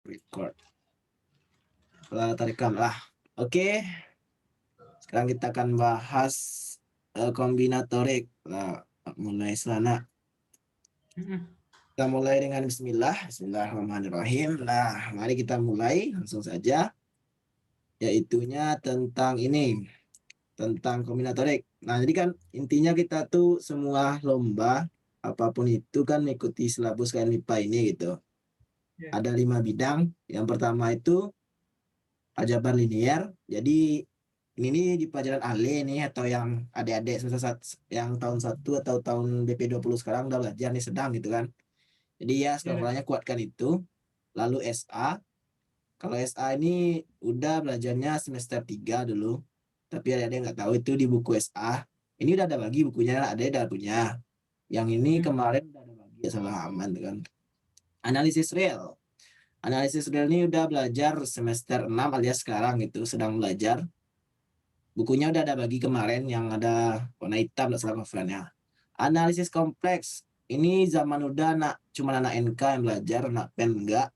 record. Rekam lah. Oke. Sekarang kita akan bahas kombinatorik. Nah, mulai sana. Kita mulai dengan Bismillahirrahmanirrahim. Nah, mari kita mulai langsung saja. Yaitunya tentang ini, tentang kombinatorik. Nah, jadi kan intinya kita tuh semua lomba apapun itu kan mengikuti silabus KN MIPA ini gitu. Ada 5 bidang. Yang pertama itu aljabar linear. Jadi ini di pelajaran Ale nih atau yang adik-adik yang tahun 1 atau tahun BP20 sekarang udah belajar nih sedang gitu kan. Jadi ya sekolahnya kuatkan itu. Lalu SA. Kalau SA ini udah belajarnya semester 3 dulu. Tapi adik-adik nggak tahu itu di buku SA. Ini udah ada bagi bukunya, ada udah punya. Yang ini kemarin udah ada bagi ya salah aman kan. Analisis real. Analisis real ini udah belajar semester 6 alias sekarang gitu, sedang belajar. Bukunya udah ada bagi kemarin yang ada warna hitam dan salah covernya. Analisis kompleks. Ini zaman udah cuma anak NK yang belajar, anak PEN enggak.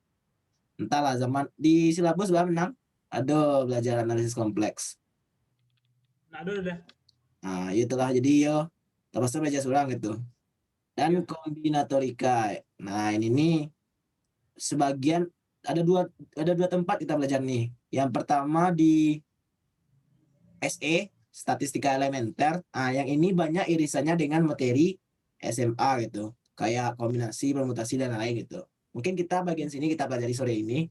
Entahlah zaman di silabus berapa menang? Ada belajar analisis kompleks. Ada udah. Nah, itulah jadi yo terus belajar surang gitu. Dan kombinatorika. Nah, ini nih sebagian ada dua tempat kita belajar nih. Yang pertama di SE, statistika elementer. Nah, yang ini banyak irisannya dengan materi SMA gitu. Kayak kombinasi, permutasi, dan lain gitu. Mungkin kita bagian sini kita pelajari sore ini.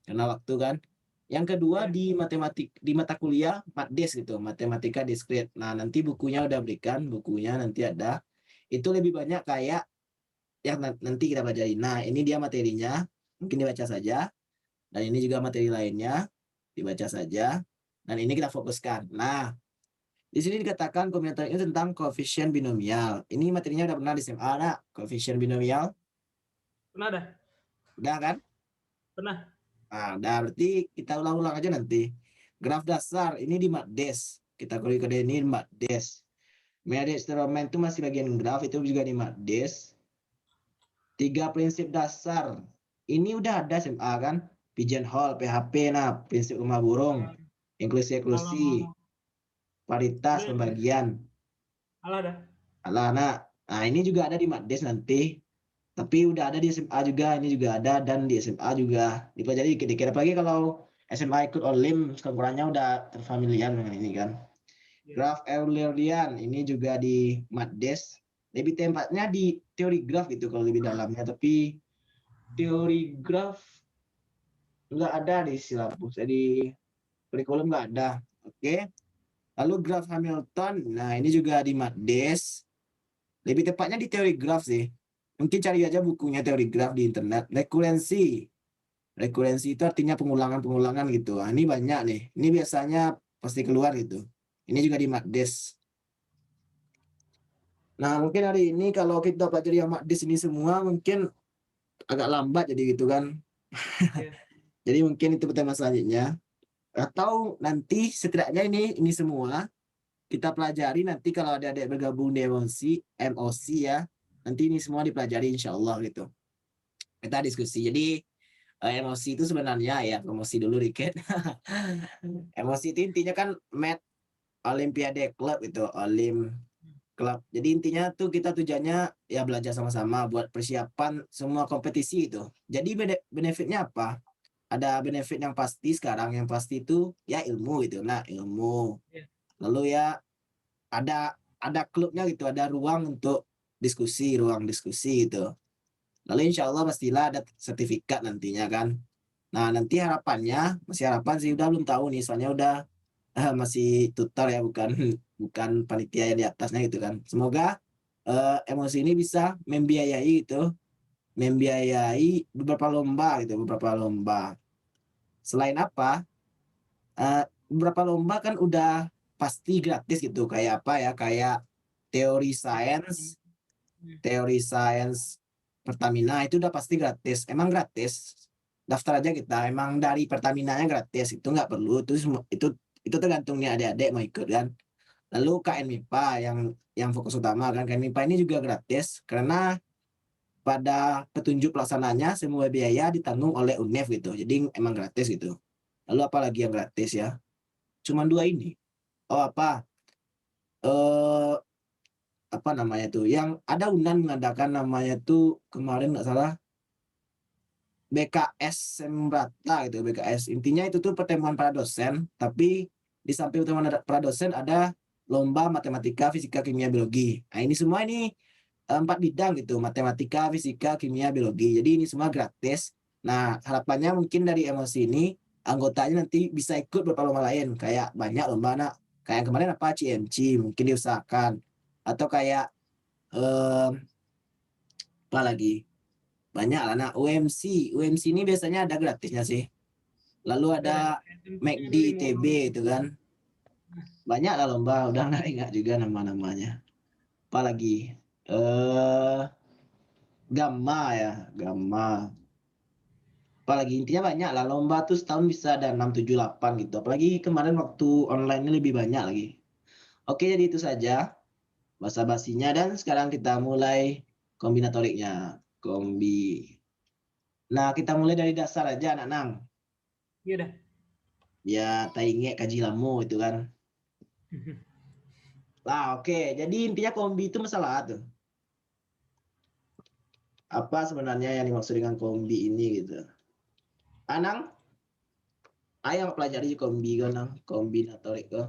Karena waktu kan. Yang kedua di matematik, di mata kuliah MATDES gitu, matematika diskrit. Nah, nanti bukunya udah berikan, bukunya nanti ada. Itu lebih banyak kayak yang nanti kita pelajari. Nah, ini dia materinya. Mungkin dibaca saja. Dan ini juga materi lainnya. Dibaca saja. Dan ini kita fokuskan. Nah, di sini dikatakan kombinator ini tentang koefisien binomial. Ini materinya udah pernah di SMA, nak? Koefisien binomial. Pernah dah. Udah kan? Pernah. Nah, udah berarti kita ulang-ulang aja nanti. Graf dasar ini di MATDES. Kita kode ini di MATDES. Media instrumen itu masih bagian graf, itu juga di MATDES. 3 prinsip dasar. Ini udah ada SMA kan? Pigeonhole, PHP, nah, prinsip rumah burung, inklusi-eksklusi, paritas, pembagian. Alah dah. Alah, nah ini juga ada di MATDES nanti. Tapi udah ada di SMA juga, ini juga ada, dan di SMA juga dipelajari dikit-dikit. Apalagi kalau SMA ikut Olim, kurangnya udah terfamiliar dengan ini kan. Graf Eulerian, ini juga di MATDES. Lebih tempatnya di teori graf gitu kalau lebih dalamnya. Tapi teori graf nggak ada di silabus, jadi kurikulum nggak ada. Oke. Lalu graf Hamilton, nah ini juga di MATDES. Lebih tepatnya di teori graf sih. Mungkin cari aja bukunya teori graf di internet. Rekurensi. Rekurensi itu artinya pengulangan-pengulangan gitu. Nah, ini banyak nih. Ini biasanya pasti keluar gitu. Ini juga di MATDES. Nah, mungkin hari ini kalau kita pelajari yang MATDES ini semua mungkin agak lambat jadi gitu kan. Jadi mungkin itu pertanyaan selanjutnya. Atau nanti setidaknya ini semua kita pelajari nanti kalau ada adik bergabung di MOC ya. Nanti ini semua dipelajari insya Allah gitu. Kita diskusi. Jadi emosi itu sebenarnya ya promosi dulu dikit. Emosi itu intinya kan Olimpiade Club itu, Club. Jadi intinya tuh kita tujuannya ya belajar sama-sama buat persiapan semua kompetisi itu. Jadi benefitnya apa? Ada benefit yang pasti sekarang, yang pasti itu ya ilmu gitu. Nah, ilmu. Lalu ya ada klubnya gitu, ada ruang untuk ruang diskusi gitu. Lalu insya Allah pastilah ada sertifikat nantinya kan. Nah, nanti harapannya, masih harapan sih, udah belum tahu nih, soalnya udah masih tutor ya, bukan bukan panitia yang di atasnya gitu kan. Semoga emosi ini bisa membiayai beberapa lomba gitu, beberapa lomba. Selain apa, beberapa lomba kan udah pasti gratis gitu, kayak apa ya, kayak teori sains Pertamina itu udah pasti gratis. Emang gratis. Daftar aja kita. Emang dari Pertaminanya gratis. Itu nggak perlu. Itu tergantung nih adik-adik mau ikut kan. Lalu KN MIPA yang fokus utama kan. KN MIPA ini juga gratis karena pada petunjuk pelaksananya semua biaya ditanggung oleh UNEF gitu. Jadi emang gratis gitu. Lalu apalagi yang gratis ya? Cuman 2 ini. Oh apa, eee, apa namanya tuh, yang ada UNAN mengadakan namanya tuh kemarin nggak salah BKS Sembrata gitu, BKS. Intinya itu tuh pertemuan para dosen, tapi di samping pertemuan para dosen ada lomba matematika, fisika, kimia, biologi. Nah ini semua ini 4 bidang gitu, matematika, fisika, kimia, biologi. Jadi ini semua gratis. Nah harapannya mungkin dari emosi ini anggotanya nanti bisa ikut beberapa lomba lain, kayak banyak lomba nak, kayak yang kemarin apa CMC mungkin diusahakan, atau kayak apa lagi? Banyak lah, nah UMC ini biasanya ada gratisnya sih. Lalu Ada. ada SMP McD lebih ITB murah. itu kan. Banyak lah lomba, udah nggak ingat juga nama-namanya. Apalagi Gamma ya, Gamma. Apalagi intinya banyak lah lomba tuh setahun bisa ada 6, 7, 8 gitu. Apalagi kemarin waktu online ini lebih banyak lagi. Oke, jadi itu saja basa-basinya dan sekarang kita mulai kombinatoriknya. Kombi. Nah, kita mulai dari dasar aja anak Nang. Iya dah. Ya, tainge kaji lamu itu kan. Lah, oke. Jadi intinya kombi itu masalah tuh. Apa sebenarnya yang dimaksud dengan kombi ini gitu. Anang, ayo pelajari kombi kan, Nang. Kombinatorik kok.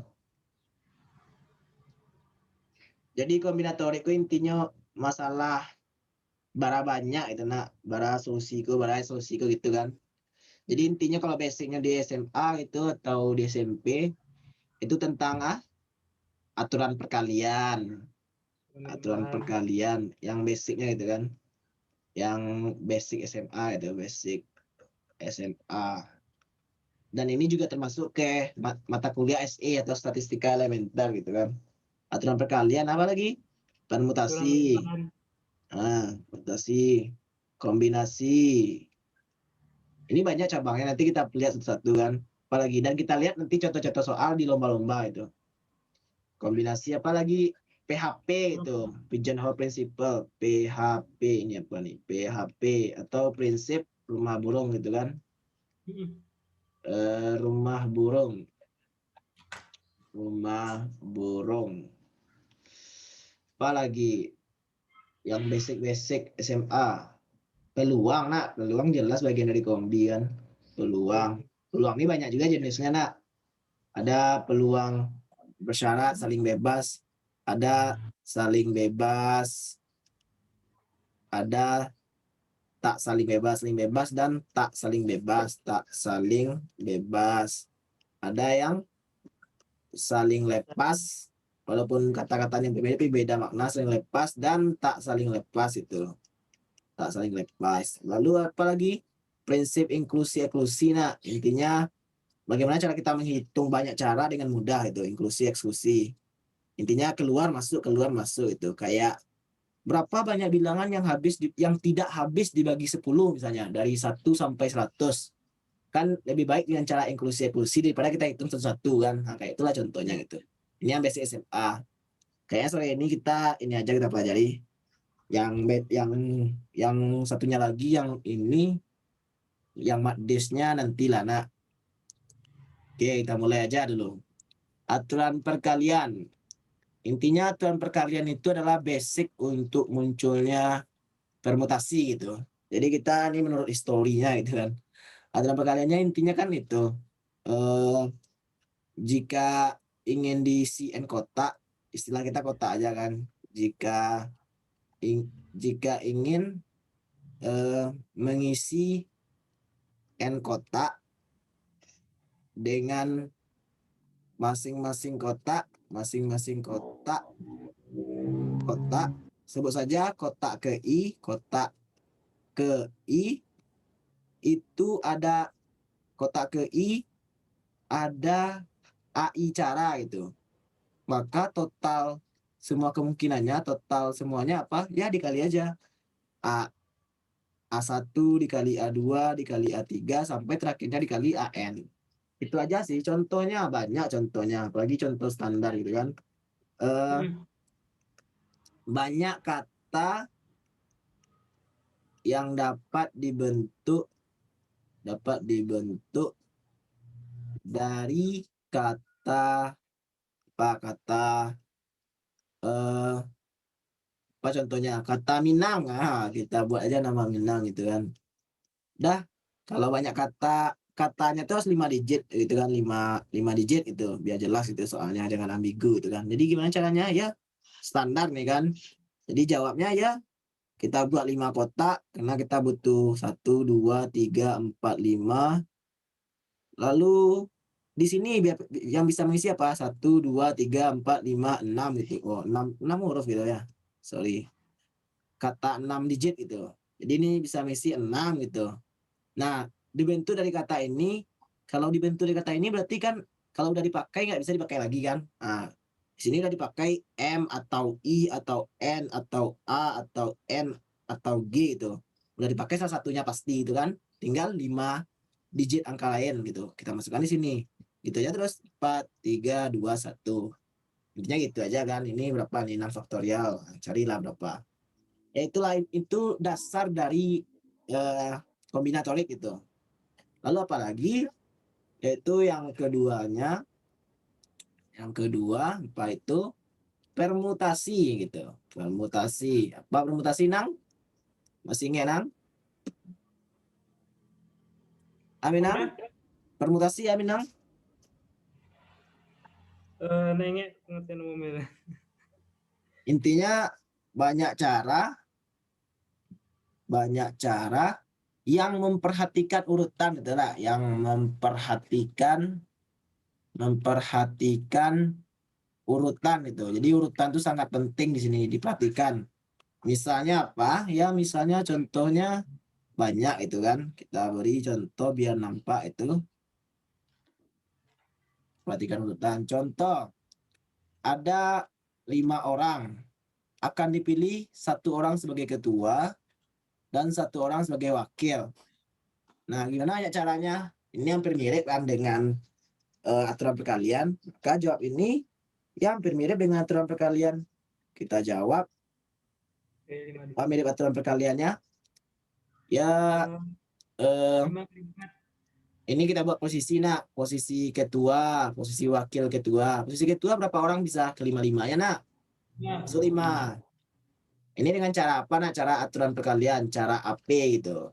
Jadi kombinatorik itu intinya masalah bara banyak itu nak, bara solusiku gitu kan. Jadi intinya kalau basicnya di SMA itu atau di SMP itu tentang aturan perkalian, aturan Benar. perkalian yang basicnya gitu kan. Yang basic SMA itu basic SMA. Dan ini juga termasuk ke mata kuliah SE atau statistika elementer gitu kan. Aturan perkalian apa lagi? Aturan Permutasi, permukaan. permutasi, kombinasi. Ini banyak cabangnya, nanti kita lihat satu-satu kan. Apalagi, dan kita lihat nanti contoh-contoh soal di lomba-lomba itu. Kombinasi apa lagi? PHP itu, Pigeonhole Principle. PHP ini apa nih? PHP atau prinsip rumah burung gitu kan. Rumah burung. Rumah burung. Apalagi yang basic-basic SMA. Peluang nak, peluang jelas bagian dari kombi kan. Peluang. Peluang ini banyak juga jenisnya nak. Ada peluang bersyarat saling bebas, ada saling bebas, ada tak saling bebas dan tak saling bebas, tak saling bebas. Ada yang saling lepas, walaupun kata-katanya berbeda tapi beda makna, saling lepas dan tak saling lepas itu. Tak saling lepas. Lalu apalagi prinsip inklusi eksklusi. Nah, intinya bagaimana cara kita menghitung banyak cara dengan mudah itu, inklusi eksklusi. Intinya keluar masuk itu. Kayak berapa banyak bilangan yang tidak habis dibagi 10 misalnya dari 1 sampai 100. Kan lebih baik dengan cara inklusi eksklusi daripada kita hitung satu-satu kan. Nah, kayak itulah contohnya gitu. Ini yang basic SMA. Kayaknya sore ini ini aja kita pelajari. Yang satunya lagi yang ini yang madisnya nanti lah nak. Oke, kita mulai aja dulu. Aturan perkalian. Intinya aturan perkalian itu adalah basic untuk munculnya permutasi gitu. Jadi kita ini menurut historinya gitu kan. Aturan perkaliannya intinya kan itu. Eh, jika ingin diisi n kotak, istilah kita kotak aja kan. Jika ingin mengisi n kotak dengan masing-masing kotak, sebut saja kotak ke I, kotak ke I itu ada kotak ke I ada AI cara gitu. Maka total total semuanya apa? Ya dikali aja. A A1 dikali A2 dikali A3 sampai terakhirnya dikali AN. Itu aja sih contohnya, banyak contohnya, apalagi contoh standar gitu kan. Eh, banyak kata yang dapat dibentuk dari kata eh apa contohnya, kata Minang. Kita buat aja nama Minang gitu kan. Dah, kalau banyak katanya itu harus 5 digit gitu kan, 5 digit itu biar jelas itu, soalnya dengan ambigu gitu kan. Jadi gimana caranya ya, standar nih kan. Jadi jawabnya ya kita buat 5 kotak karena kita butuh 1, 2, 3, 4, 5. Lalu di sini biar yang bisa mengisi apa, 1, 2, 3, 4, 5, 6 gitu. Oh, 6 huruf gitu ya, sorry, kata 6 digit gitu. Jadi ini bisa mengisi 6 gitu. Nah, dibentuk dari kata ini. Kalau dibentuk dari kata ini berarti kan kalau udah dipakai nggak bisa dipakai lagi kan. Nah, di sini udah dipakai M atau I atau N atau A atau N atau G gitu. Udah dipakai salah satunya pasti itu kan. Tinggal 5 digit angka lain gitu. Kita masukkan di sini. Gitu ya, terus 4, 3, 2, 1. Intinya gitu aja kan. Ini berapa nih, 6 faktorial. Carilah berapa. Ya itulah, itu dasar dari kombinatorik gitu. Lalu apalagi, yaitu yang keduanya, apa itu, permutasi gitu. Permutasi. Apa permutasi, Nang? Masih ingat, Nang? Aminang? Udah, Permutasi, Aminang? nengek pengertian umumnya. Intinya banyak cara yang memperhatikan urutan gitu lah, yang memperhatikan urutan itu. Jadi urutan itu sangat penting di sini diperhatikan. Misalnya apa? Ya misalnya contohnya banyak itu kan. Kita beri contoh biar nampak itu. Perhatikan urutan. Contoh, ada 5 orang. Akan dipilih 1 orang sebagai ketua dan 1 orang sebagai wakil. Nah, gimana ya caranya? Ini hampir mirip kan dengan aturan perkalian. Maka jawab ini ya hampir mirip dengan aturan perkalian. Kita jawab mirip aturan perkaliannya. Ya, eh, 5 kali 4. ini kita buat posisi, nak. Posisi ketua, posisi wakil ketua. Posisi ketua berapa orang bisa? Ke 5-5 ya, nak. Ya. Masuk 5. Ini dengan cara apa, nak? Cara aturan perkalian, cara AP gitu.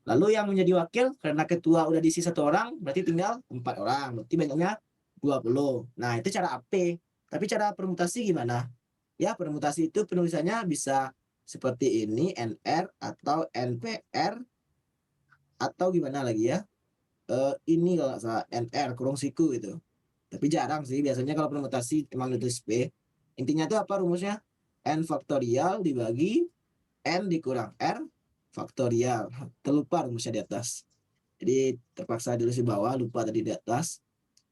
Lalu yang menjadi wakil, karena ketua udah diisi 1 orang, berarti tinggal 4 orang. Berarti banyaknya 20. Nah, itu cara AP. Tapi cara permutasi gimana? Ya, permutasi itu penulisannya bisa seperti ini, NR atau NPR, atau gimana lagi ya? Ini kalau nggak salah NR kurung siku gitu. Tapi jarang sih, biasanya kalau permutasi emang ditulis P. Intinya itu apa rumusnya? N faktorial dibagi N dikurang R faktorial. Terlupa rumusnya di atas. Jadi terpaksa ditulis di bawah, lupa tadi di atas.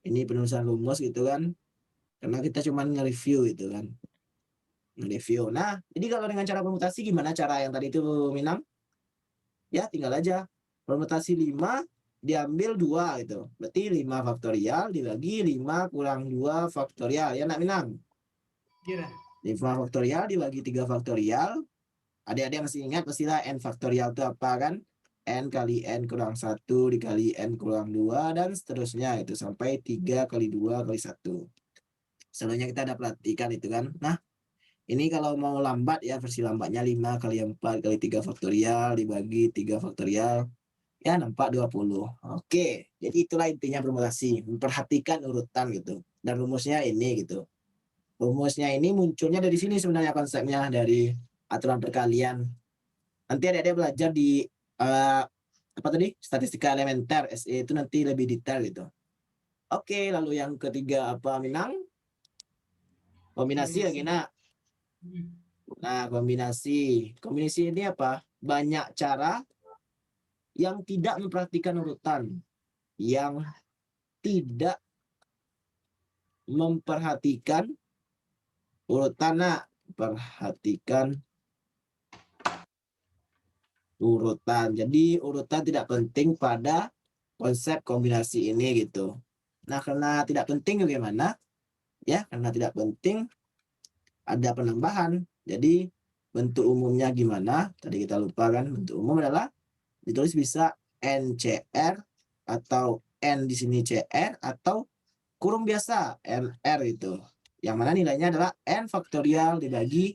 Ini penulisan rumus gitu kan. Karena kita cuma nge-review gitu kan. Nge-review. Nah, jadi kalau dengan cara permutasi gimana cara yang tadi itu, Minang? Ya, tinggal aja. Permutasi 5 diambil 2 gitu. Berarti 5 faktorial dibagi 5 kurang 2 faktorial. Ya, nak Minang? Iya. 5 faktorial dibagi 3 faktorial. Adik-adik masih ingat pastilah N faktorial itu apa kan? N kali N kurang 1 dikali N kurang 2 dan seterusnya itu sampai 3 kali 2 kali 1. Sebenarnya kita ada perhatikan itu kan. Nah, ini kalau mau lambat ya, versi lambatnya 5 kali 4 kali 3 faktorial dibagi 3 faktorial. Ya, nampak 20. Oke, jadi itulah intinya permutasi. Memperhatikan urutan gitu. Dan rumusnya ini gitu. Rumusnya ini munculnya dari sini sebenarnya, konsepnya dari aturan perkalian. Nanti adik-adik belajar di apa tadi, statistika elementer SE itu nanti lebih detail gitu. Oke, lalu yang ketiga apa, Minang? Kombinasi lagi, nak. Nah, kombinasi ini apa? Banyak cara yang tidak memperhatikan urutan, yang tidak memperhatikan urutan, nak. Perhatikan urutan. Jadi urutan tidak penting pada konsep kombinasi ini gitu. Nah, karena tidak penting bagaimana? Ya, karena tidak penting ada penambahan. Jadi bentuk umumnya gimana? Tadi kita lupa kan, bentuk umum adalah ditulis bisa NCR atau N di sini CR atau kurung biasa NR itu. Yang mana nilainya adalah N faktorial dibagi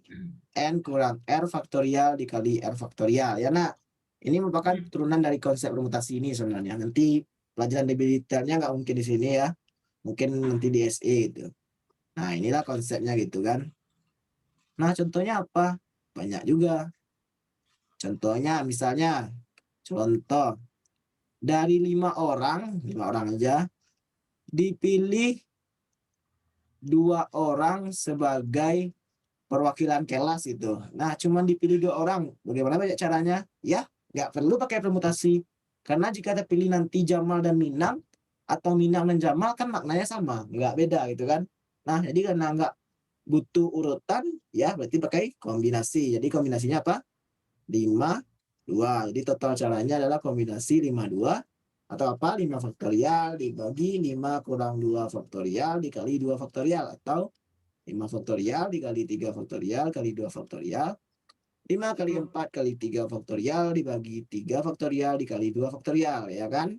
N kurang R faktorial dikali R faktorial. Ya nak, ini merupakan turunan dari konsep permutasi ini sebenarnya. Nanti pelajaran lebih detailnya nggak mungkin di sini ya. Mungkin nanti di SE itu. Nah inilah konsepnya gitu kan. Nah contohnya apa? Banyak juga. Contohnya misalnya, contoh dari 5 orang aja, dipilih 2 orang sebagai perwakilan kelas itu. Nah, cuman dipilih 2 orang. Bagaimana banyak caranya? Ya, nggak perlu pakai permutasi. Karena jika terpilih nanti Jamal dan Minang, atau Minang dan Jamal kan maknanya sama, nggak beda gitu kan. Nah, jadi karena nggak butuh urutan, ya berarti pakai kombinasi. Jadi kombinasinya apa? 5, 2. Jadi total caranya adalah kombinasi 5, 2. Atau apa? 5 faktorial dibagi 5 kurang 2 faktorial dikali 2 faktorial. Atau 5 faktorial dikali 3 faktorial kali 2 faktorial. 5 kali 4 kali 3 faktorial dibagi 3 faktorial dikali 2 faktorial. Ya kan?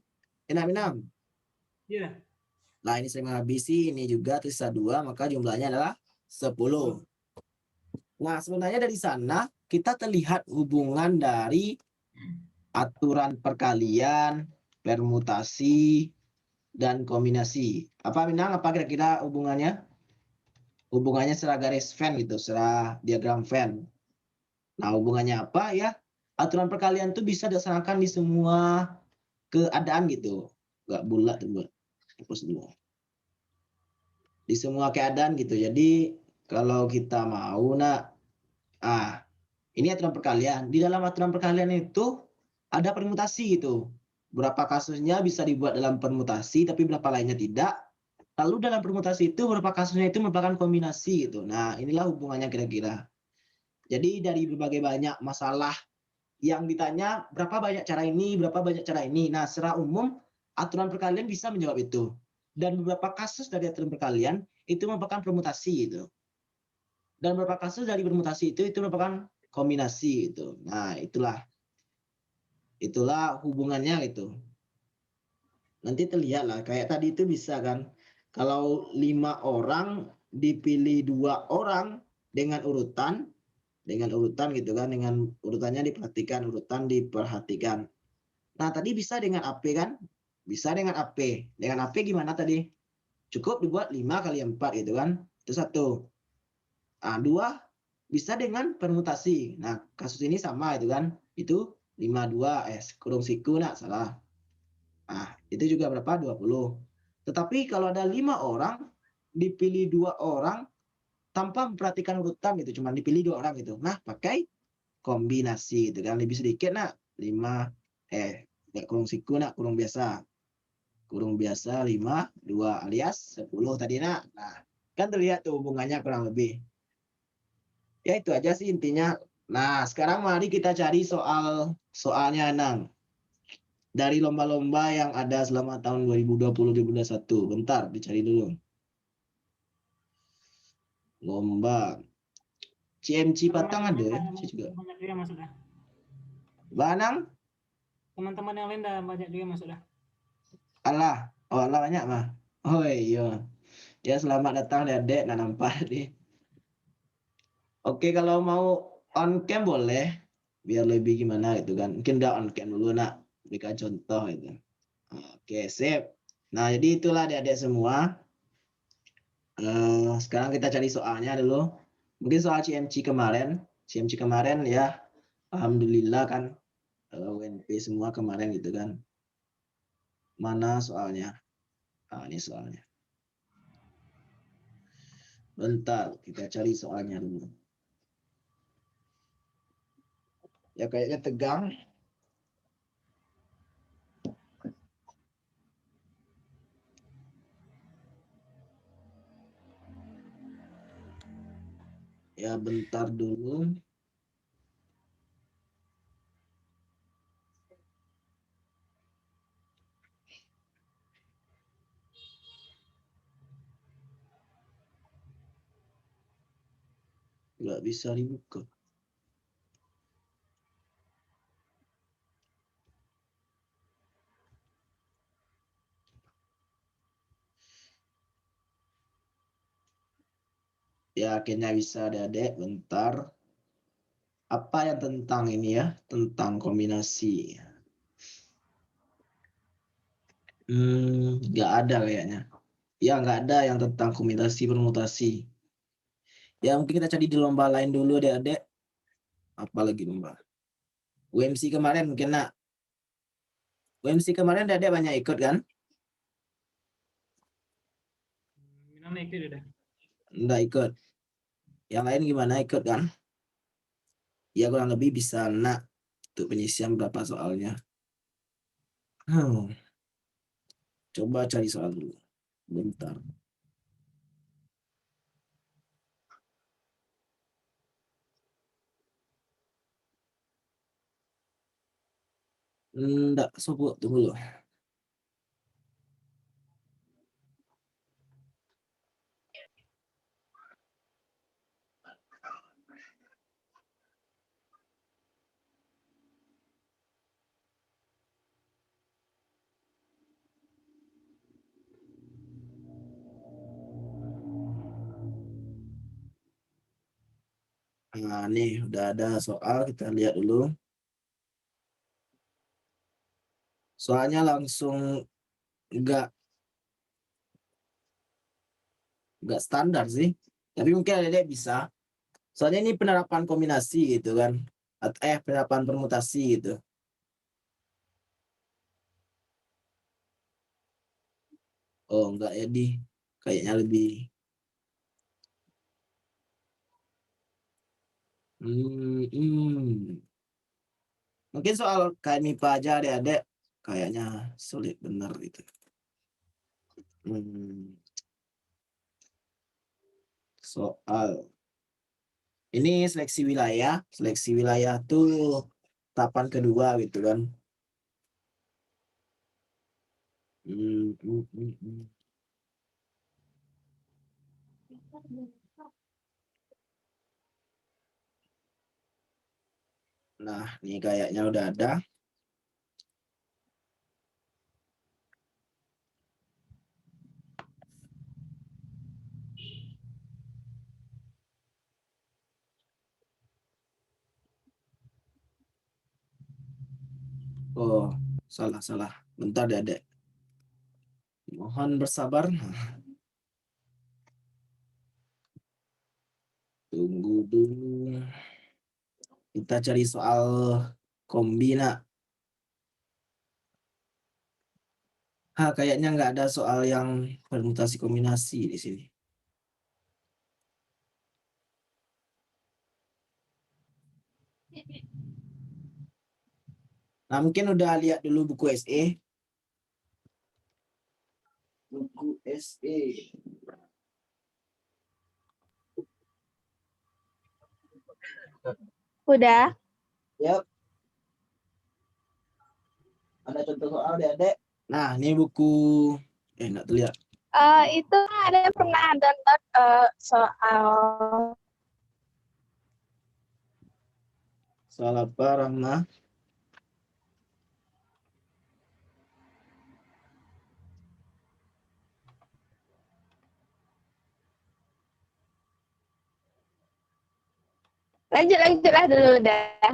Enak. Iya. Nah ini saya menghabisi. Ini juga tersisa 2. Maka jumlahnya adalah 10. Nah sebenarnya dari sana kita terlihat hubungan dari aturan perkalian, permutasi, dan kombinasi. Apa Minang? Apa kira-kira hubungannya? Hubungannya secara garis Venn gitu, secara diagram Venn. Nah, hubungannya apa ya? Aturan perkalian itu bisa dilaksanakan di semua keadaan gitu. Nggak bulat tuh, hapus dulu. Di semua keadaan gitu. Jadi kalau kita mau ini aturan perkalian. Di dalam aturan perkalian itu ada permutasi gitu. Berapa kasusnya bisa dibuat dalam permutasi, tapi berapa lainnya tidak. Lalu dalam permutasi itu berapa kasusnya itu merupakan kombinasi gitu. Nah, inilah hubungannya kira-kira. Jadi dari berbagai banyak masalah yang ditanya berapa banyak cara ini, berapa banyak cara ini. Nah, secara umum aturan perkalian bisa menjawab itu. Dan beberapa kasus dari aturan perkalian itu merupakan permutasi gitu. Dan beberapa kasus dari permutasi itu merupakan kombinasi gitu. Nah, itulah hubungannya gitu. Nanti terlihat lah kayak tadi itu bisa kan. Kalau 5 orang dipilih 2 orang dengan urutan gitu kan, dengan urutannya diperhatikan. Nah, tadi bisa dengan AP kan? Bisa dengan AP. Dengan AP gimana tadi? Cukup dibuat 5 kali 4 gitu kan. Itu 1. Nah, 2 bisa dengan permutasi. Nah, kasus ini sama itu kan. Itu 5, 2, kurung siku nak salah. Nah, itu juga berapa? 20. Tetapi kalau ada 5 orang, dipilih 2 orang, tanpa memperhatikan urutan gitu, cuma dipilih 2 orang gitu. Nah, pakai kombinasi gitu kan. Lebih sedikit nak, 5, nggak kurung siku nak, kurung biasa. Kurung biasa 5, 2 alias 10 tadi nak. Nah, kan terlihat tuh hubungannya kurang lebih. Ya itu aja sih intinya. Nah, sekarang mari kita cari soalnya Nang. Dari lomba-lomba yang ada selama tahun 2020-2021. Bentar, dicari dulu. Lomba. CMC Patang ada ya? Saya juga. Banyak juga masuk dah. Banang? Teman-teman yang lain dah banyak juga masuk dah. Allah. Oh, Allah banyak mah. Oh iya. Ya selamat datang Dedek, nak nampak nih. Oke, kalau mau on cam boleh. Biar lebih gimana gitu kan. Mungkin udah on cam dulu nak. Berikan contoh itu. Oke, sip. Nah, jadi itulah adik-adik semua. Sekarang kita cari soalnya dulu. Mungkin soal CMC kemarin. CMC kemarin ya, alhamdulillah kan UNP semua kemarin gitu kan. Mana soalnya? Ini soalnya. Bentar, kita cari soalnya dulu. Ya kayaknya tegang. Ya bentar dulu. Nggak bisa dibuka. Ya, akhirnya bisa adik-adik. Bentar. Apa yang tentang ini ya? Tentang kombinasi. Nggak ada kayaknya. Ya, nggak ada yang tentang kombinasi permutasi. Ya, mungkin kita cari di lomba lain dulu adik-adik. Apalagi lomba. UMC kemarin mungkin nak. UMC kemarin adik-adik banyak ikut kan? Minang naik itu dah. Nggak ikut. Yang lain gimana ikut kan? Ya kurang lebih bisa nak untuk penyisian berapa soalnya. Coba cari soal dulu. Bentar. Enggak, sobo, tunggu dulu. Nah, nih udah ada soal, kita lihat dulu. Soalnya langsung enggak standar sih. Tapi mungkin ada bisa. Soalnya ini penerapan kombinasi gitu kan. Penerapan permutasi gitu. Oh, enggak ya, di kayaknya lebih mungkin soal kayak MIPA aja adik-adik kayaknya sulit bener gitu. Soal ini seleksi wilayah tuh tahapan kedua gitu kan. Nah, ini kayaknya udah ada. Oh, salah. Bentar deh, Dek. Mohon bersabar. Tunggu dulu. Kita cari soal kombina. Kayaknya nggak ada soal yang permutasi kombinasi di sini. Nah, mungkin udah lihat dulu buku SE. Buku SE. Udah. Yap. Ada contoh soal deh, Dek. Nah, ini buku nggak terlihat. Itu ada yang pernah download soal Soal apa, Rahma? lanjutlah dulu udah.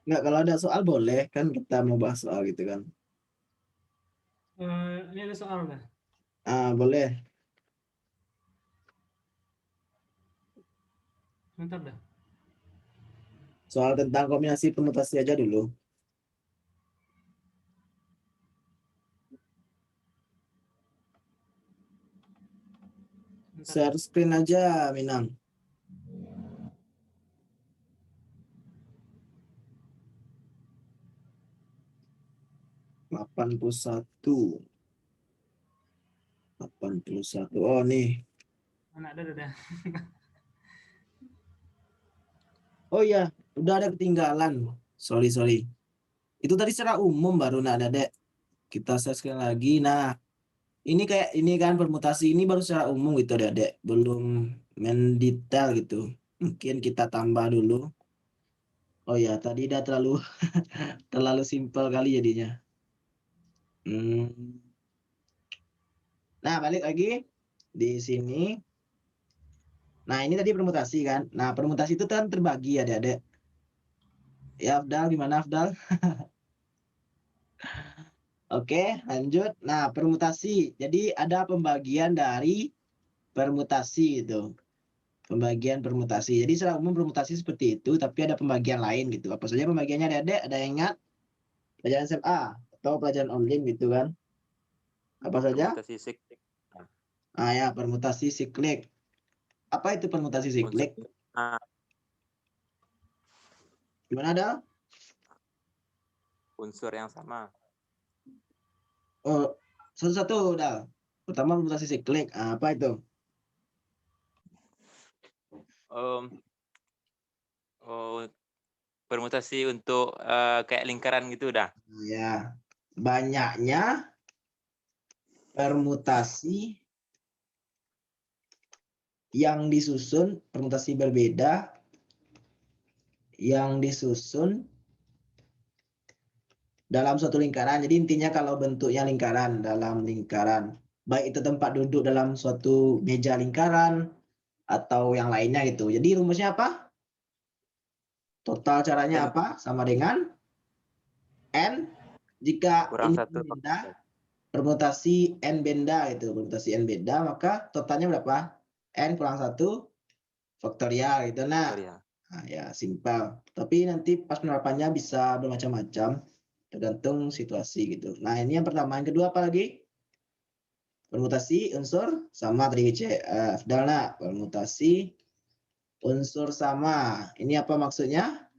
Nggak, kalau ada soal boleh kan kita mau bahas soal gitu kan. Ini ada soal dah. Boleh. Bentar dah. Soal tentang kombinasi permutasi aja dulu. Bentar. Share screen aja, Minang. Delapan puluh satu. Oh, nih. Anak dah. Oh iya, udah ada ketinggalan. Sorry. Itu tadi secara umum baru nak ada, Dek. Kita share screen lagi. Nah, ini kayak ini kan permutasi ini baru secara umum gitu, Dek. Belum mendetail gitu. Mungkin kita tambah dulu. Oh ya, tadi udah terlalu simpel kali jadinya. Nah, balik lagi di sini. Nah, ini tadi permutasi kan. Nah, permutasi itu kan terbagi adik-adik. Ya, Afdal, gimana Afdal? Oke, lanjut. Nah, permutasi. Jadi ada pembagian dari permutasi itu. Pembagian permutasi. Jadi secara umum permutasi seperti itu, tapi ada pembagian lain gitu. Apa saja pembagiannya adik-adik? Ada yang ingat? Pelajaran SMA atau pelajaran online gitu kan? Apa saja? Permutasi siklik. Ah ya, permutasi siklik. Apa itu permutasi siklik? Gimana ada? Unsur yang sama. Oh, satu-satu udah. Pertama permutasi siklik. Ah, apa itu? Permutasi untuk kayak lingkaran gitu dah. Ya, banyaknya permutasi yang disusun, permutasi berbeda yang disusun dalam suatu lingkaran. Jadi intinya kalau bentuknya lingkaran, dalam lingkaran, baik itu tempat duduk dalam suatu meja lingkaran atau yang lainnya gitu. Jadi rumusnya apa? Total caranya N apa? Sama dengan N. Jika kurang ini satu. benda, permutasi N benda itu, permutasi N benda, maka totalnya berapa? N kurang 1 faktorial gitu. Nah, Ya. ya simpel. Tapi nanti pas penerapannya bisa bermacam-macam, tergantung situasi gitu. Nah, ini yang pertama. Yang kedua apa lagi? Permutasi unsur sama tadi Afdal, permutasi unsur sama. Ini apa maksudnya?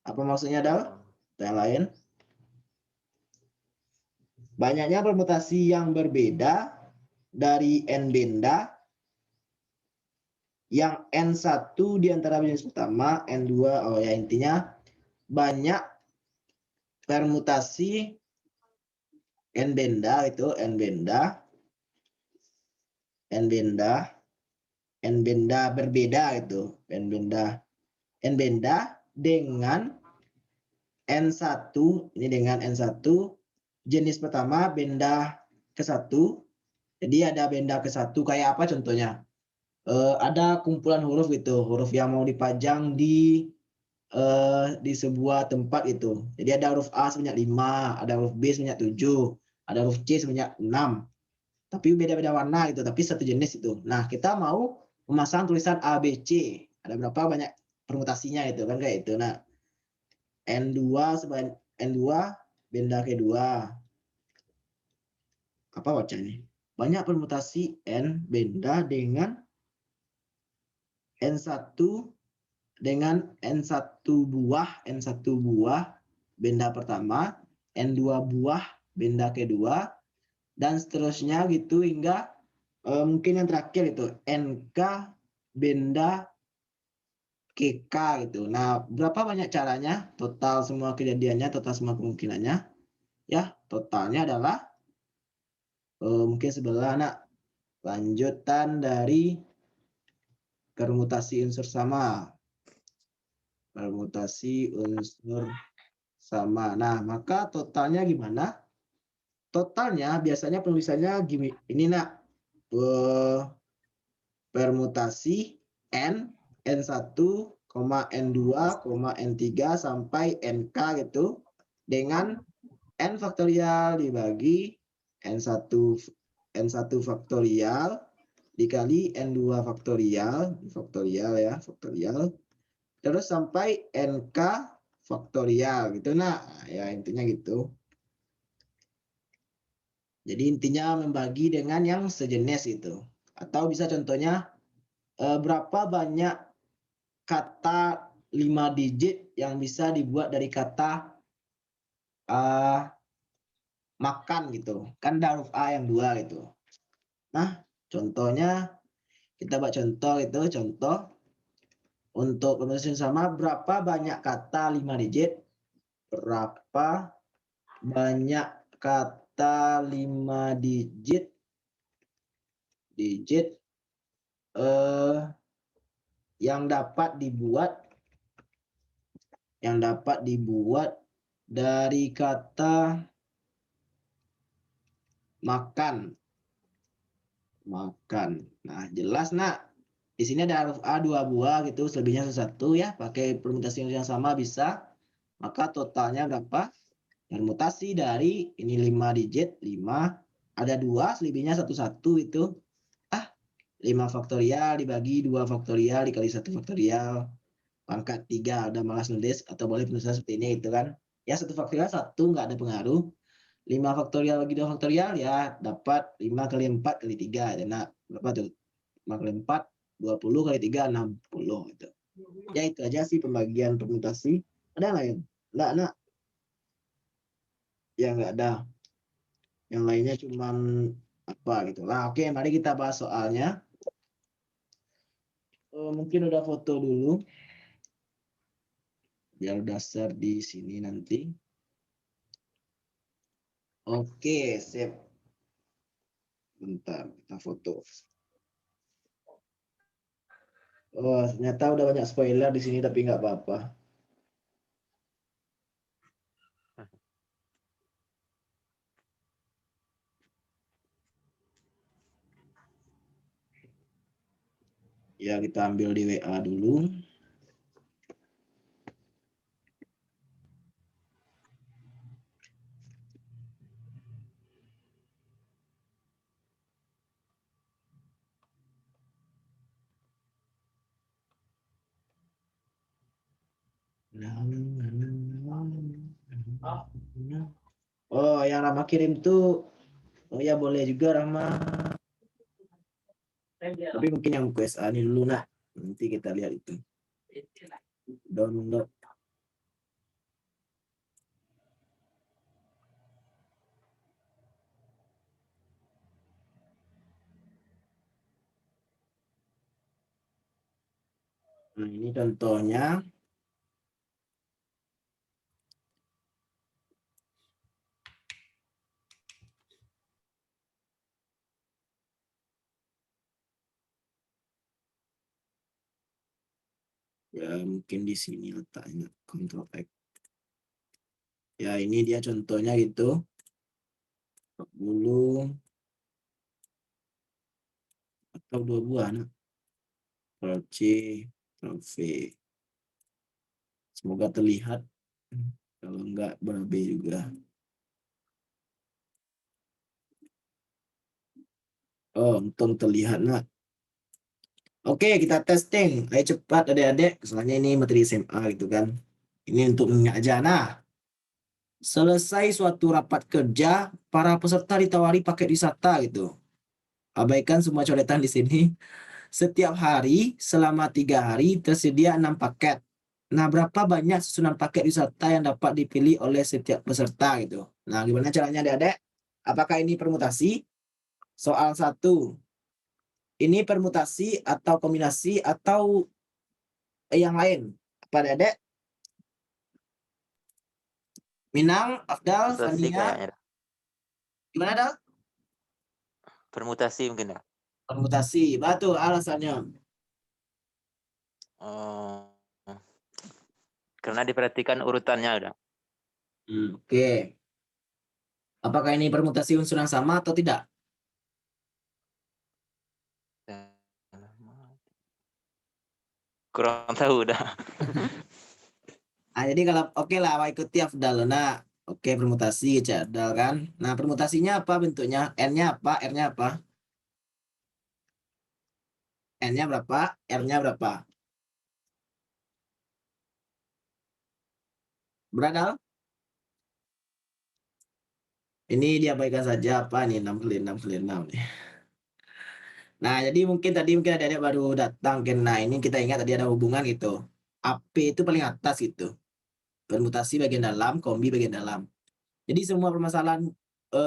Apa maksudnya, Dal? Atau yang lain? Banyaknya permutasi yang berbeda dari N benda yang N1 di antara jenis pertama, N2, oh ya intinya banyak permutasi N benda itu N benda berbeda itu N benda dengan N1, ini dengan N1 jenis pertama benda ke-1. Jadi ada benda ke-1 kayak apa contohnya? Ada kumpulan huruf gitu, huruf yang mau dipajang di sebuah tempat itu. Jadi ada huruf A sebanyak 5, ada huruf B sebanyak 7, ada huruf C sebanyak 6. Tapi beda-beda warna gitu, tapi satu jenis itu. Nah, kita mau memasang tulisan A, B, C. Ada berapa banyak permutasinya itu kan kayak itu. Nah, N2 benda kedua. Apa bacanya? Banyak permutasi N benda dengan N1 dengan N1 buah benda pertama, N2 buah benda kedua, dan seterusnya gitu hingga mungkin yang terakhir itu NK benda KK gitu. Nah, berapa banyak caranya? Total semua kejadiannya, total semua kemungkinannya. Ya, totalnya adalah mungkin sebelah lanjutan dari permutasi unsur sama. Permutasi unsur sama. Nah, maka totalnya gimana? Totalnya biasanya penulisannya gini, ini permutasi N1, N2, N3 sampai NK gitu dengan N faktorial dibagi N1 faktorial dikali N2 faktorial ya, faktorial terus sampai NK faktorial gitu. Nah, ya intinya gitu. Jadi intinya membagi dengan yang sejenis itu. Atau bisa contohnya berapa banyak kata 5 digit yang bisa dibuat dari kata makan gitu. Kan ada huruf A yang 2 gitu. Nah, contohnya kita buat contoh itu, contoh untuk penulisan sama berapa banyak kata 5 digit? Berapa banyak kata 5 digit yang dapat dibuat dari kata Makan. Makan. Nah, jelas nak. Di sini ada huruf A 2 buah gitu, selebihnya satu ya. Pakai permutasi yang sama bisa. Maka totalnya berapa? Permutasi dari ini 5 digit, 5. Ada 2, selebihnya satu itu. 5 faktorial dibagi 2 faktorial dikali 1 faktorial. Pangkat 3, udah malas nulis. Atau boleh penulisan seperti ini gitu kan. Ya 1 faktorial 1, nggak ada pengaruh. 5 faktorial bagi 2 faktorial ya dapat 5 kali 4 kali 3. Nah, berapa tuh? 5 kali 4, 20 kali 3, 60 gitu. Ya itu aja sih pembagian permutasi. Ada yang lain? Enggak, nak. Ya enggak ada. Yang lainnya cuman apa gitu lah. Oke, mari kita bahas soalnya. Mungkin udah foto dulu. Biar dasar di sini nanti. Oke, sip. Bentar, kita foto. Oh, ternyata udah banyak spoiler di sini tapi nggak apa-apa. Ya, kita ambil di WA dulu. Oh, yang Rama kirim tuh, oh ya boleh juga Rama. Tapi mungkin yang QSA ini dulu nah. Nanti kita lihat itu. Download. Nah, ini contohnya. Ya, mungkin di sini letaknya Ctrl X. Ya, ini dia contohnya gitu. Dulu atau 2 buah nah. Ctrl C, Ctrl V. Semoga terlihat. Kalau enggak berabe juga. Oh, untung terlihat nak. Oke, kita testing. Ayo cepat adik-adik. Soalnya ini materi SMA gitu kan. Ini untuk mengingat aja. Nah, selesai suatu rapat kerja, para peserta ditawari paket wisata gitu. Abaikan semua coretan di sini. Setiap hari selama 3 hari tersedia 6 paket. Nah, berapa banyak susunan paket wisata yang dapat dipilih oleh setiap peserta gitu. Nah, gimana caranya adik-adik? Apakah ini permutasi? Soal 1. Ini permutasi atau kombinasi atau yang lain? Apa adik-adik? Minang, Afdal, Permutasi Sania. kayaknya. Gimana, Dal? Permutasi mungkin ya. Permutasi. Batu alasannya. Oh, karena diperhatikan urutannya udah. Oke. Apakah ini permutasi unsur yang sama atau tidak? Kurang tahu udah. Nah, jadi kalau oke lah, awak ikuti Afdal. Nah, oke permutasi cadal kan. Nah, permutasinya apa bentuknya? N-nya apa? R-nya apa? N-nya berapa? R-nya berapa? Beradal? Ini diabaikan saja apa nih? 6 kali 6 kali 6 nih. Nah, jadi mungkin ada baru datang kan. Nah, ini kita ingat tadi ada hubungan gitu. AP itu paling atas gitu. Permutasi bagian dalam, kombi bagian dalam. Jadi semua permasalahan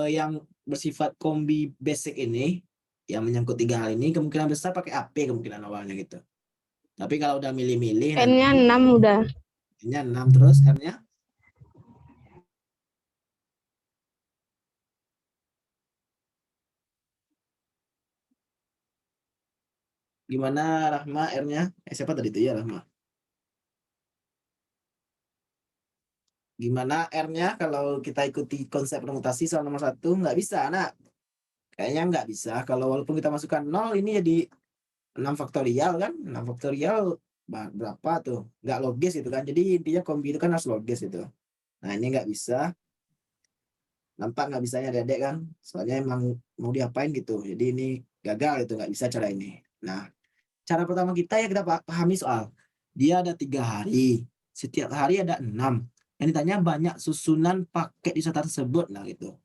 yang bersifat kombi basic ini, yang menyangkut 3 hal ini, kemungkinan besar pakai AP kemungkinan awalnya gitu. Tapi kalau udah milih-milih, N-nya 6 udah. N-nya 6 terus, R-nya? Gimana Rahma R-nya? Siapa tadi itu ya Rahma? Gimana R-nya kalau kita ikuti konsep permutasi soal nomor 1? Nggak bisa, nak. Kayaknya nggak bisa. Kalau walaupun kita masukkan 0, ini jadi 6 faktorial kan. 6 faktorial berapa tuh? Nggak logis itu kan. Jadi intinya kombi itu kan harus logis itu. Nah, ini nggak bisa. Nampak nggak bisanya Dedek kan? Soalnya emang mau diapain gitu. Jadi ini gagal itu, nggak bisa cara ini. Nah, cara pertama kita ya kita pahami soal. Dia ada 3 hari. Setiap hari ada 6. Yang ditanya banyak susunan paket wisata tersebut. Nah, gitu.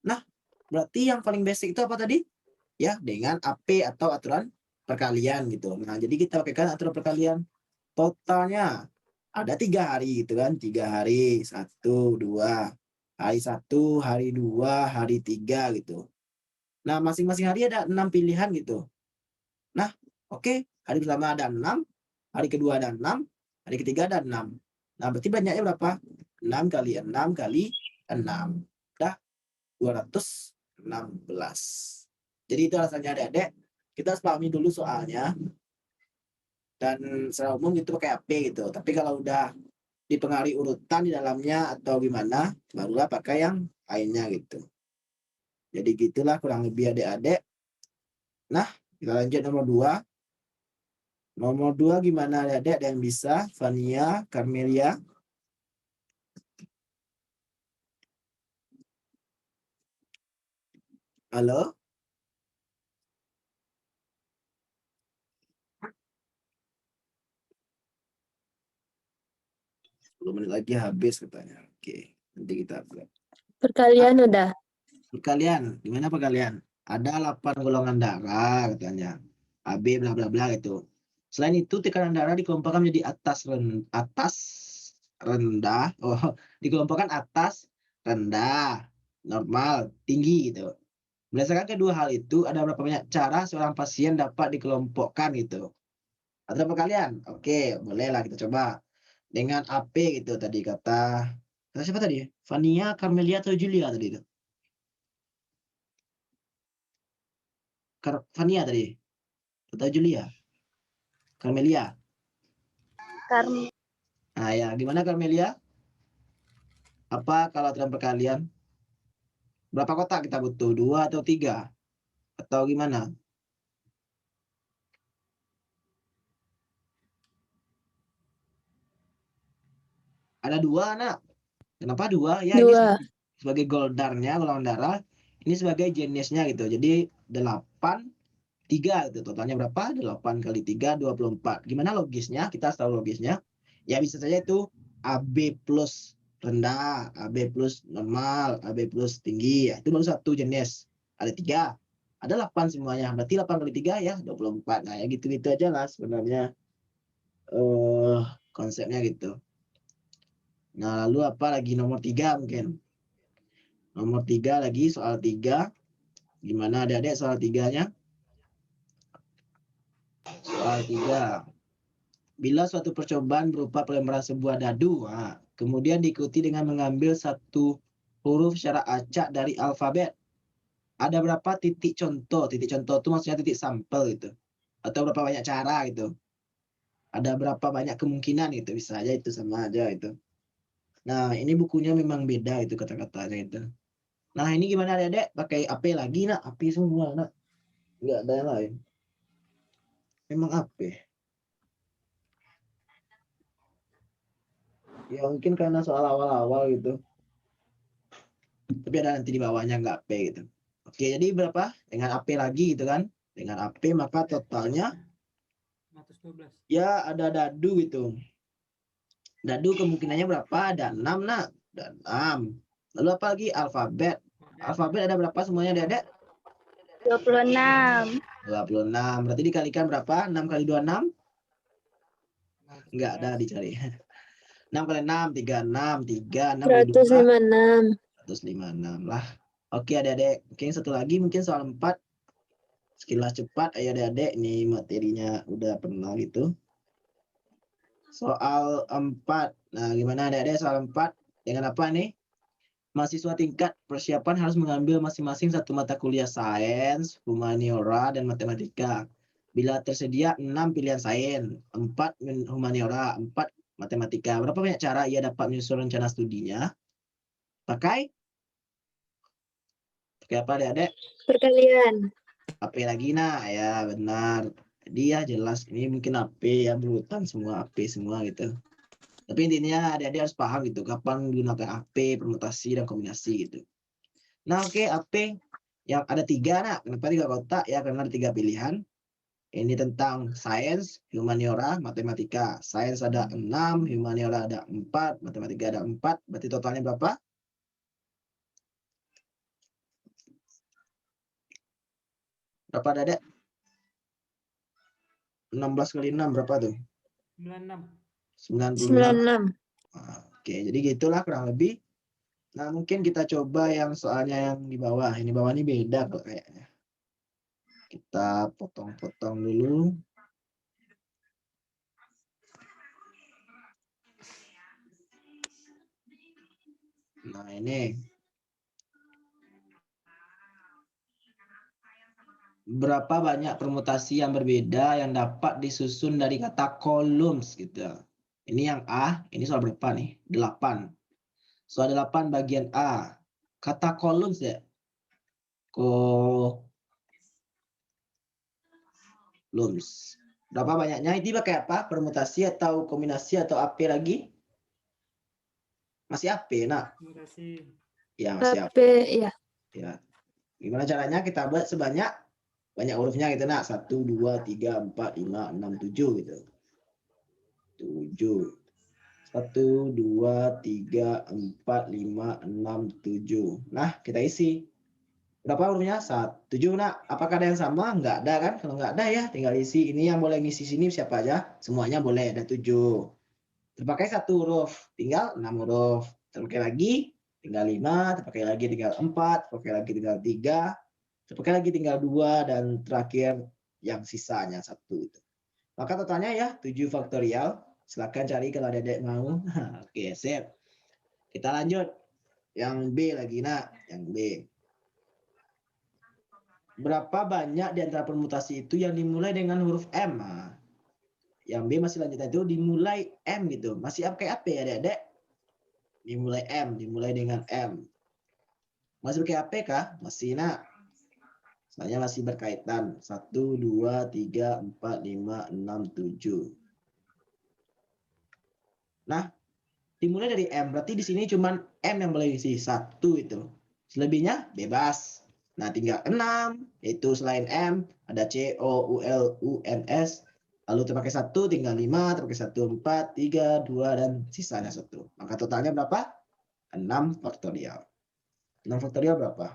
Nah, berarti yang paling basic itu apa tadi? Ya, dengan AP atau aturan perkalian gitu. Nah, jadi kita pakaikan aturan perkalian. Totalnya ada 3 hari gitu kan. 3 hari, 1, 2. Hari 1, hari 2, hari 3 gitu. Nah, masing-masing hari ada 6 pilihan gitu. Nah, oke. Hari pertama ada 6, hari kedua ada 6, hari ketiga ada 6. Nah, berarti banyaknya berapa? 6 kali 6 kali 6. Udah 216. Jadi itu alasannya Adik-adik. Kita harus pahami dulu soalnya. Dan secara umum itu pakai AP gitu. Tapi kalau udah dipengaruhi urutan di dalamnya atau gimana, barulah pakai yang lainnya gitu. Jadi gitulah kurang lebih Adik-adik. Nah, kita lanjut nomor 2. Nomor 2 gimana Adik-adik? Ada yang bisa? Fania, Carmelia. Halo? 10 menit lagi habis katanya. Oke, nanti kita upload. Perkalian udah. Perkalian, gimana perkalian? Ada 8 golongan darah katanya. AB bla bla bla gitu. Selain itu tekanan darah dikelompokkan menjadi atas rendah, dikelompokkan atas, rendah, normal, tinggi gitu. Berdasarkan kedua hal itu ada berapa banyak cara seorang pasien dapat dikelompokkan gitu. Ada perkalian? Oke, bolehlah kita coba. Dengan AP gitu tadi kata siapa tadi? Fania, Carmelia atau Julia tadi itu? Fania tadi atau Julia? Carmelia. Karena Nah ya, gimana Carmelia? Apa kalau aturan perkalian? Berapa kotak kita butuh? 2 atau 3? Atau gimana? Ada 2 anak. Kenapa 2? Ya ini dua. sebagai goldarnya, golongan darah. Ini sebagai jenisnya gitu. Jadi 8, 3 gitu. Totalnya berapa? 8 kali 3, 24. Gimana logisnya? Kita harus tahu logisnya. Ya bisa saja itu AB plus rendah, AB plus normal, AB plus tinggi. Ya, itu baru satu jenis. Ada 3. Ada 8 semuanya. Berarti 8 kali 3 ya 24. Nah ya gitu-gitu aja lah sebenarnya. Konsepnya gitu. Nah lalu apa lagi nomor 3 mungkin. Nomor 3 lagi soal 3. Gimana adik-adik soal 3-nya? Soal 3. Bila suatu percobaan berupa pelemparan sebuah dadu, kemudian diikuti dengan mengambil satu huruf secara acak dari alfabet, ada berapa titik contoh? Titik contoh itu maksudnya titik sampel gitu. Atau berapa banyak cara gitu. Ada berapa banyak kemungkinan gitu. Bisa aja itu sama aja itu. Nah, ini bukunya memang beda itu kata-katanya itu. Nah, ini gimana Dedek? Pakai AP lagi nak? AP semua nak? Nggak ada yang lain. Memang AP. Ya mungkin karena soal awal-awal gitu. Tapi ada nanti di bawahnya nggak AP gitu. Oke, jadi berapa? Dengan AP lagi gitu kan. Dengan AP maka totalnya 112. ya ada dadu gitu. Dadu kemungkinannya berapa? Ada 6 nak. Ada 6. Lalu apa lagi? Alfabet. Alfabet ada berapa semuanya Dedek? 26. 26. Berarti dikalikan berapa? 6 kali 26? Enggak ada dicari. 6 kali 6, 36. 3, 6 kali 2. 156. 156 lah. Oke adik-adik. Mungkin satu lagi mungkin soal 4. Sekilas cepat ayo adik-adik. Ini materinya udah pernah gitu. Soal 4. Nah gimana adik-adik soal 4? Dengan apa nih? Mahasiswa tingkat persiapan harus mengambil masing-masing satu mata kuliah sains, humaniora, dan matematika. Bila tersedia 6 pilihan sains, 4 humaniora, 4 matematika. Berapa banyak cara ia dapat menyusun rencana studinya? Pakai Pakai apa adik-adik? Perkalian. AP lagi nah, ya benar. Jadi ya jelas ini mungkin AP ya berurutan semua AP semua gitu. Tapi intinya adik-adik harus paham gitu kapan menggunakan AP, permutasi dan kombinasi gitu. Nah oke, AP yang ada 3 nak. Kenapa 3 kotak? Ya karena ada 3 pilihan. Ini tentang sains, humaniora, matematika. Sains ada 6, humaniora ada 4, matematika ada 4. Berarti totalnya berapa? Berapa adik? 16 kali 6 berapa tuh? 96. 96. 96. Oke, jadi gitulah kurang lebih. Nah, mungkin kita coba yang soalnya yang di bawah. Ini bawah ini beda kok kayaknya. Kita potong-potong dulu. Nah, ini. Berapa banyak permutasi yang berbeda yang dapat disusun dari kata columns gitu. Ini yang A, ini soal berapa nih? 8. Soal 8 bagian A. Kata columns ya. Columns. Berapa banyaknya? Ini pakai apa? Permutasi atau kombinasi atau AP lagi? Masih AP, nak? Terima kasih. Ya, masih AP. HP, ya. Ya. Gimana caranya kita buat sebanyak banyak hurufnya gitu nak. 1, 2, 3, 4, 5, 6, 7 gitu. 7. 1, 2, 3, 4, 5, 6, 7. Nah, kita isi. Berapa hurufnya? 7 nak. Apakah ada yang sama? Enggak ada kan? Kalau enggak ada ya tinggal isi. Ini yang boleh ngisi sini siapa aja? Semuanya boleh, ada 7. Terpakai 1 huruf, tinggal 6 huruf. Terpakai lagi, tinggal 5. Terpakai lagi tinggal 4. Terpakai lagi tinggal 3. Terpakai lagi tinggal 2. Dan terakhir yang sisanya 1 itu. Maka totalnya ya 7 faktorial. Silakan cari kalau adik-adik mau. Oke, sip. Kita lanjut. Yang B lagi nak, yang B. Berapa banyak di antara permutasi itu yang dimulai dengan huruf M? Nah, yang B masih lanjutan itu dimulai M gitu. Masih pakai AP ya adik-adik? Dimulai M, dimulai dengan M. Masih pakai AP kah? Masih nak. Soalnya masih berkaitan. 1, 2, 3, 4, 5, 6, 7. Nah, dimulai dari M. Berarti di sini cuma M yang boleh diisi. 1 itu. Selebihnya bebas. Nah, tinggal 6. Yaitu selain M, ada C, O, U, L, U, N, S. Lalu terpakai 1, tinggal 5. Terpakai 1, 4, 3, 2, dan sisanya 1. Maka totalnya berapa? 6 faktorial. 6 faktorial berapa?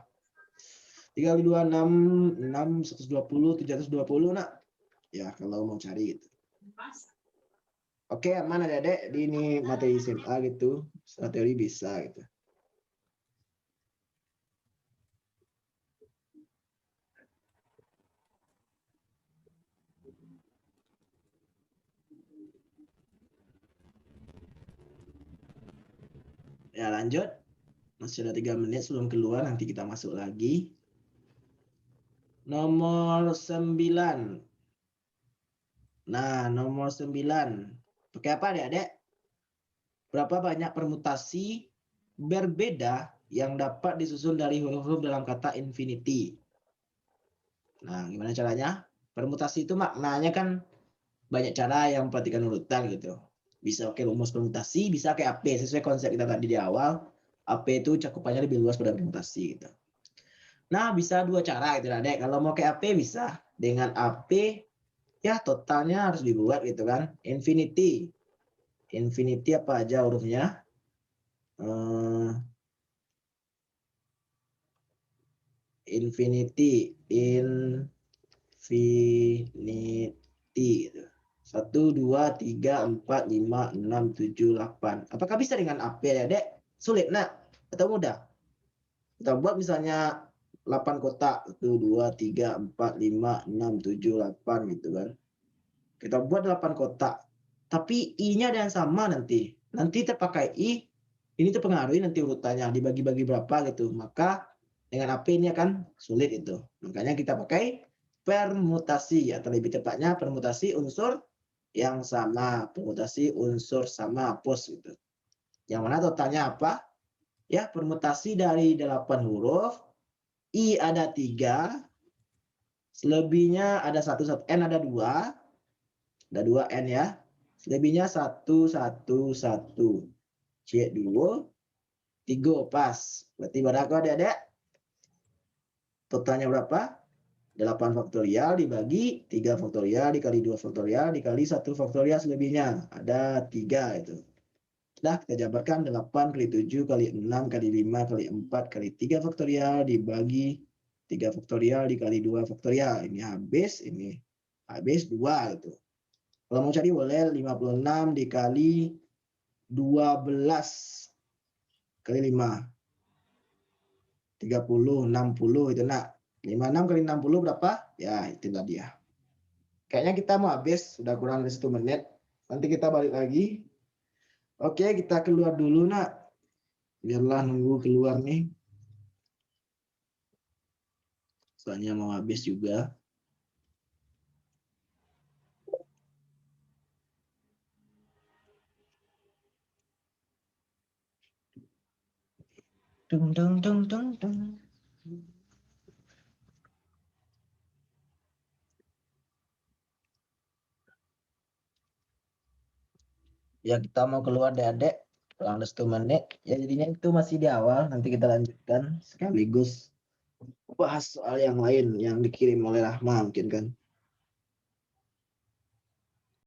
3 kali 2, 6. 6, 120, 720 nak. Ya, kalau mau cari gitu. Oke, mana adik-adik? Ini materi SMA gitu. Teori bisa gitu. Ya lanjut. Masih ada 3 menit sebelum keluar. Nanti kita masuk lagi. Nomor 9. Nah, nomor 9. Pakai apa adik-adik? Berapa banyak permutasi berbeda yang dapat disusun dari huruf-huruf dalam kata infinity? Nah, gimana caranya? Permutasi itu maknanya kan banyak cara yang memperhatikan urutan gitu. Bisa pakai rumus permutasi, bisa pakai AP. Sesuai konsep kita tadi di awal, AP itu cakupannya lebih luas pada permutasi gitu. Nah, bisa 2 cara gitu lah, Dek. Kalau mau pakai AP bisa. Dengan AP, ya totalnya harus dibuat gitu kan. Infinity. Infinity apa aja hurufnya? Infinity. Gitu. 1, 2, 3, 4, 5, 6, 7, 8. Apakah bisa dengan AP ya, Dek? Sulit, nak? Atau mudah? Kita buat misalnya 8 kotak. 1, 2, 3, 4, 5, 6, 7, 8 gitu kan. Kita buat 8 kotak. Tapi I-nya ada yang sama nanti. Nanti terpakai I, ini terpengaruhi nanti urutannya. Dibagi-bagi berapa gitu. Maka dengan AP ini akan sulit itu. Makanya kita pakai permutasi. Atau lebih tepatnya permutasi unsur yang sama. Permutasi unsur sama pos gitu. Yang mana totalnya apa? Ya, permutasi dari 8 huruf I ada 3, selebihnya ada 1, N ada 2, ada 2 N ya. Selebihnya 1, 1, 1. C 2, 3 pas. Berarti berapa adik-adik? Totalnya berapa? 8 faktorial dibagi 3 faktorial dikali 2 faktorial dikali 1 faktorial selebihnya. Ada 3 itu. Nah, kita jabarkan 8 kali 7 kali 6 kali 5 kali 4 kali 3 faktorial dibagi 3 faktorial dikali 2 faktorial. Ini habis 2 itu. Kalau mau cari boleh 56 dikali 12 kali 5. 30, 60 itu nak. 56 kali 60 berapa? Ya, itulah dia. Kayaknya kita mau habis, sudah kurang dari 1 menit. Nanti kita balik lagi. Oke, kita keluar dulu nak. Biarlah nunggu keluar nih. Soalnya mau habis juga. Dung, dung, dung, dung, dung. Ya kita mau keluar adik-adik. Kurang dari 1 menit. Ya jadinya itu masih di awal. Nanti kita lanjutkan sekaligus bahas soal yang lain yang dikirim oleh Rahma mungkin kan.